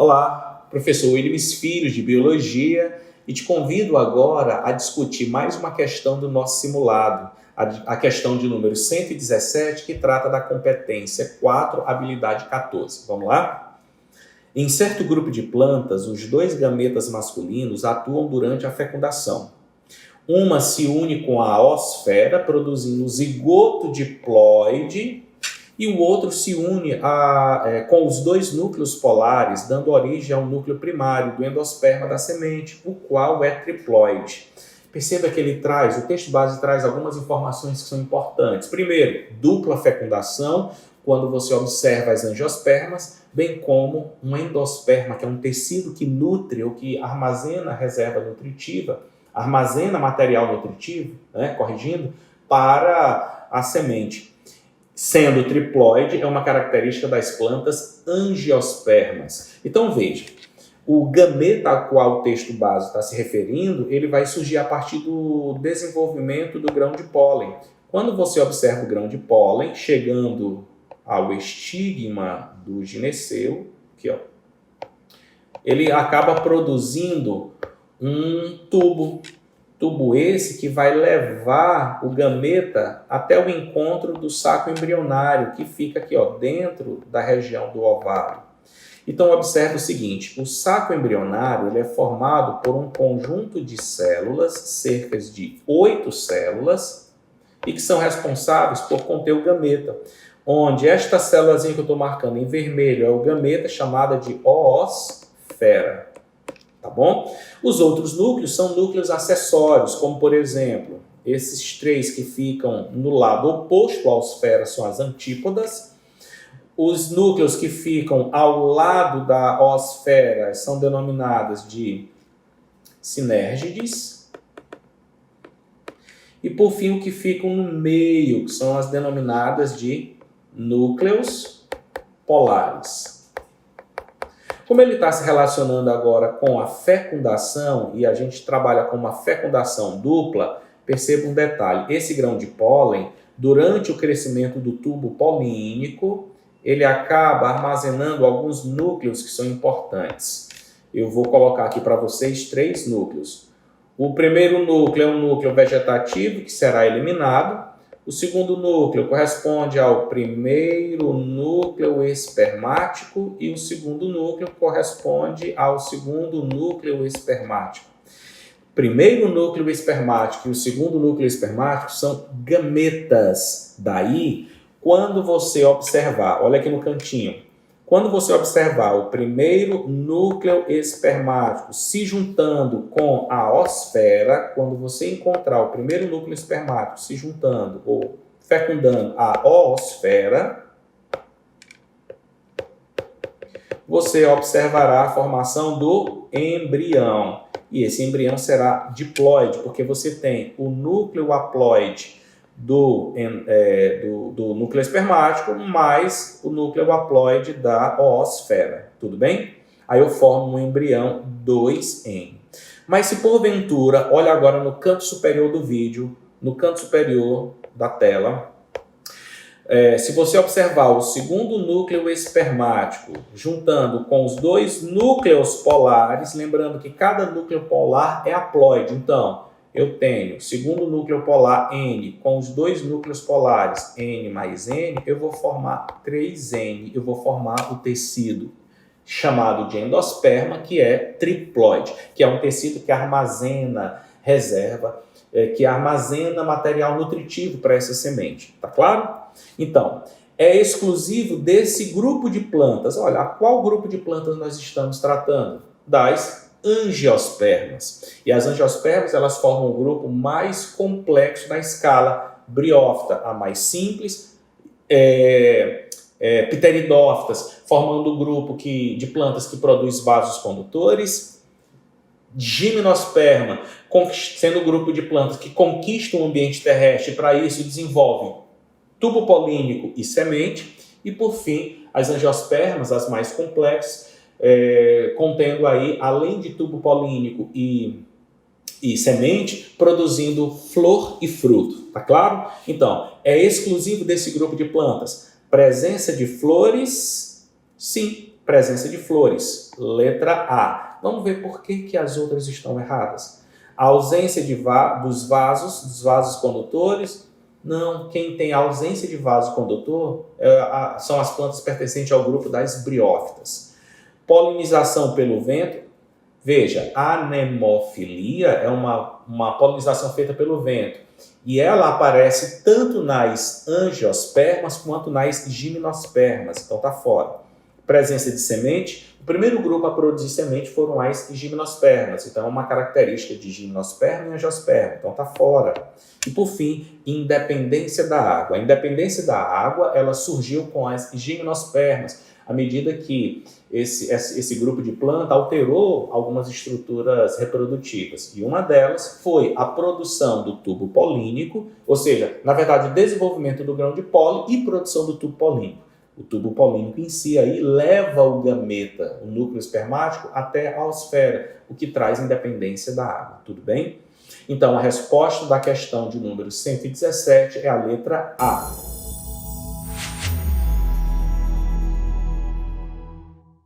Olá, professor Williams Filho de Biologia e te convido agora a discutir mais uma questão do nosso simulado, a questão de número 117, que trata da competência 4, habilidade 14. Vamos lá? Em certo grupo de plantas, os dois gametas masculinos atuam durante a fecundação. Uma se une com a oosfera, produzindo o zigoto diploide, e o outro se une com os dois núcleos polares, dando origem ao núcleo primário do endosperma da semente, o qual é triploide. Perceba que o texto base traz algumas informações que são importantes. Primeiro, dupla fecundação, quando você observa as angiospermas, bem como um endosperma, que é um tecido que nutre ou que armazena reserva nutritiva, armazena material nutritivo, para a semente. Sendo triploide, é uma característica das plantas angiospermas. Então veja, o gameta ao qual o texto base está se referindo, ele vai surgir a partir do desenvolvimento do grão de pólen. Quando você observa o grão de pólen chegando ao estigma do gineceu, aqui, ele acaba produzindo um tubo esse que vai levar o gameta até o encontro do saco embrionário, que fica aqui dentro da região do ovário. Então observe o seguinte, o saco embrionário ele é formado por um conjunto de células, cerca de 8 células, e que são responsáveis por conter o gameta, onde esta célulazinha que eu estou marcando em vermelho é o gameta, chamada de oosfera. Tá bom? Os outros núcleos são núcleos acessórios, como por exemplo, esses 3 que ficam no lado oposto à oosfera são as antípodas. Os núcleos que ficam ao lado da oosfera são denominadas de sinérgides. E por fim, o que ficam no meio, que são as denominadas de núcleos polares. Como ele está se relacionando agora com a fecundação, e a gente trabalha com uma fecundação dupla, perceba um detalhe, esse grão de pólen, durante o crescimento do tubo polínico, ele acaba armazenando alguns núcleos que são importantes. Eu vou colocar aqui para vocês 3 núcleos. O primeiro núcleo é um núcleo vegetativo, que será eliminado. O segundo núcleo corresponde ao primeiro núcleo espermático e o segundo núcleo corresponde ao segundo núcleo espermático. O primeiro núcleo espermático e o segundo núcleo espermático são gametas. Daí, quando você observar, olha aqui no cantinho, quando você observar o primeiro núcleo espermático se juntando com a oosfera, quando você encontrar o primeiro núcleo espermático se juntando ou fecundando a oosfera, você observará a formação do embrião. E esse embrião será diploide, porque você tem o núcleo haploide do núcleo espermático mais o núcleo haploide da oosfera, tudo bem? Aí eu formo um embrião 2N. Mas se porventura, olha agora no canto superior do vídeo, no canto superior da tela, se você observar o segundo núcleo espermático juntando com os 2 núcleos polares, lembrando que cada núcleo polar é haploide, então eu tenho segundo núcleo polar N com os 2 núcleos polares N mais N, eu vou formar 3N, eu vou formar o tecido chamado de endosperma, que é triploide, que é um tecido que armazena reserva, que armazena material nutritivo para essa semente, tá claro? Então, é exclusivo desse grupo de plantas. Olha, a qual grupo de plantas nós estamos tratando? Das angiospermas. E as angiospermas, elas formam o grupo mais complexo na escala briófita, a mais simples, pteridófitas, formando o grupo de plantas que produz vasos condutores, gimnosperma, sendo o grupo de plantas que conquistam o ambiente terrestre, e para isso desenvolvem tubo polínico e semente, e por fim, as angiospermas, as mais complexas, contendo aí, além de tubo polínico e semente, produzindo flor e fruto, tá claro? Então, é exclusivo desse grupo de plantas. Presença de flores, sim. Presença de flores, letra A. Vamos ver por que as outras estão erradas. A ausência dos vasos condutores. Não, quem tem ausência de vaso condutor são as plantas pertencentes ao grupo das briófitas. Polinização pelo vento. Veja, a anemofilia é uma polinização feita pelo vento. E ela aparece tanto nas angiospermas quanto nas gimnospermas. Então está fora. Presença de semente. O primeiro grupo a produzir semente foram as gimnospermas. Então é uma característica de gimnosperma e angiosperma. Então está fora. E por fim, independência da água. A independência da água ela surgiu com as gimnospermas, à medida que esse grupo de planta alterou algumas estruturas reprodutivas. E uma delas foi a produção do tubo polínico, ou seja, na verdade, o desenvolvimento do grão de pólen e produção do tubo polínico. O tubo polínico em si aí leva o gameta, o núcleo espermático, até a osfera, o que traz independência da água. Tudo bem? Então, a resposta da questão de número 117 é a letra A.